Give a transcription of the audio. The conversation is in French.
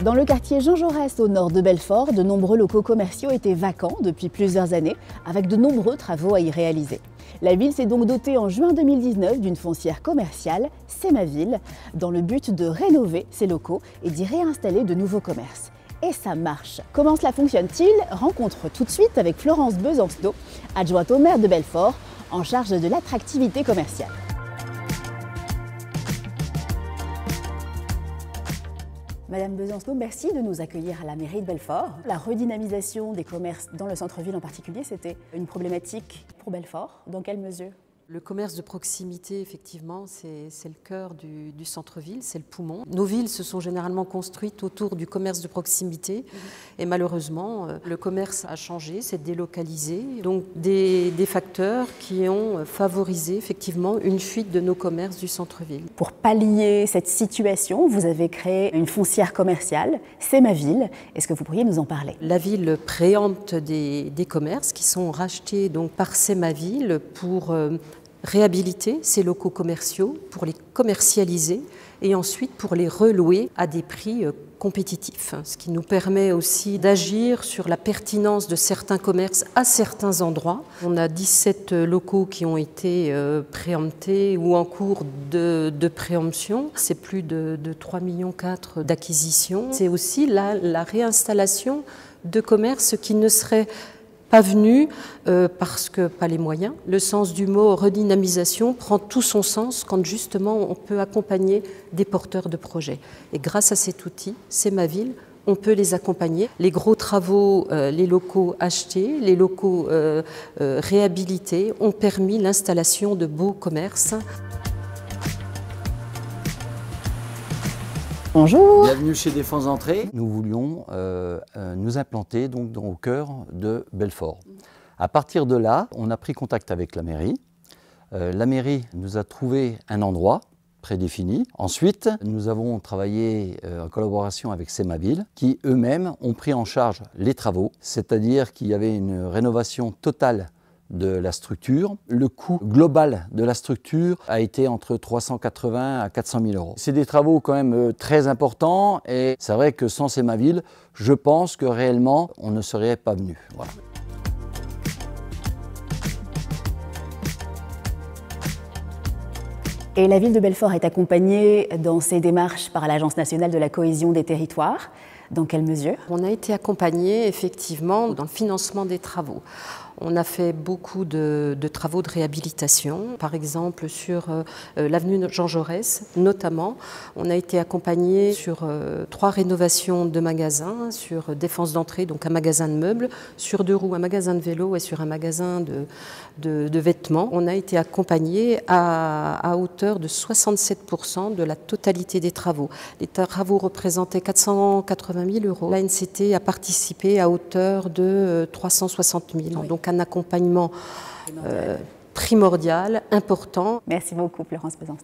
Dans le quartier Jean Jaurès, au nord de Belfort, de nombreux locaux commerciaux étaient vacants depuis plusieurs années, avec de nombreux travaux à y réaliser. La ville s'est donc dotée en juin 2019 d'une foncière commerciale, C'est ma ville, dans le but de rénover ces locaux et d'y réinstaller de nouveaux commerces. Et ça marche. Comment cela fonctionne-t-il? Rencontre tout de suite avec Florence Besancenot, adjointe au maire de Belfort, en charge de l'attractivité commerciale. Madame Besancenot, merci de nous accueillir à la mairie de Belfort. La redynamisation des commerces dans le centre-ville en particulier, c'était une problématique pour Belfort. Dans quelle mesure? Le commerce de proximité, effectivement, c'est le cœur du centre-ville, c'est le poumon. Nos villes se sont généralement construites autour du commerce de proximité et malheureusement, le commerce a changé, s'est délocalisé. Donc des facteurs qui ont favorisé effectivement une fuite de nos commerces du centre-ville. Pour pallier cette situation, vous avez créé une foncière commerciale, C'est ma ville. Est-ce que vous pourriez nous en parler? La ville préempte des commerces qui sont rachetés donc, par C'est ma ville pour réhabiliter ces locaux commerciaux, pour les commercialiser et ensuite pour les relouer à des prix compétitifs. Ce qui nous permet aussi d'agir sur la pertinence de certains commerces à certains endroits. On a 17 locaux qui ont été préemptés ou en cours de préemption. C'est plus de 3,4 millions d'acquisitions. C'est aussi la réinstallation de commerces qui ne seraient pas venu parce que pas les moyens. Le sens du mot redynamisation prend tout son sens quand justement on peut accompagner des porteurs de projets. Et grâce à cet outil, C'est ma ville, on peut les accompagner. Les gros travaux, les locaux achetés, les locaux réhabilités ont permis l'installation de beaux commerces. Bonjour. Bienvenue chez Défense Entrée. Nous voulions nous implanter donc au cœur de Belfort. À partir de là, on a pris contact avec la mairie. La mairie nous a trouvé un endroit prédéfini. Ensuite, nous avons travaillé en collaboration avec C'est ma ville, qui eux-mêmes ont pris en charge les travaux, c'est-à-dire qu'il y avait une rénovation totale de la structure. Le coût global de la structure a été entre 380 à 400 000 euros. C'est des travaux quand même très importants et c'est vrai que sans C'est ma ville, je pense que réellement on ne serait pas venu. Voilà. Et la ville de Belfort est accompagnée dans ses démarches par l'Agence nationale de la cohésion des territoires. Dans quelle mesure? On a été accompagné effectivement dans le financement des travaux. On a fait beaucoup de travaux de réhabilitation, par exemple sur l'avenue Jean Jaurès notamment. On a été accompagné sur 3 rénovations de magasins, sur Défense d'Entrée, donc un magasin de meubles, sur 2 roues, un magasin de vélo et sur un magasin de vêtements. On a été accompagné à hauteur de 67% de la totalité des travaux. Les travaux représentaient 480 000 euros. L'ANCT a participé à hauteur de 360 000. Donc un accompagnement primordial, important. Merci beaucoup, Florence Besancenot.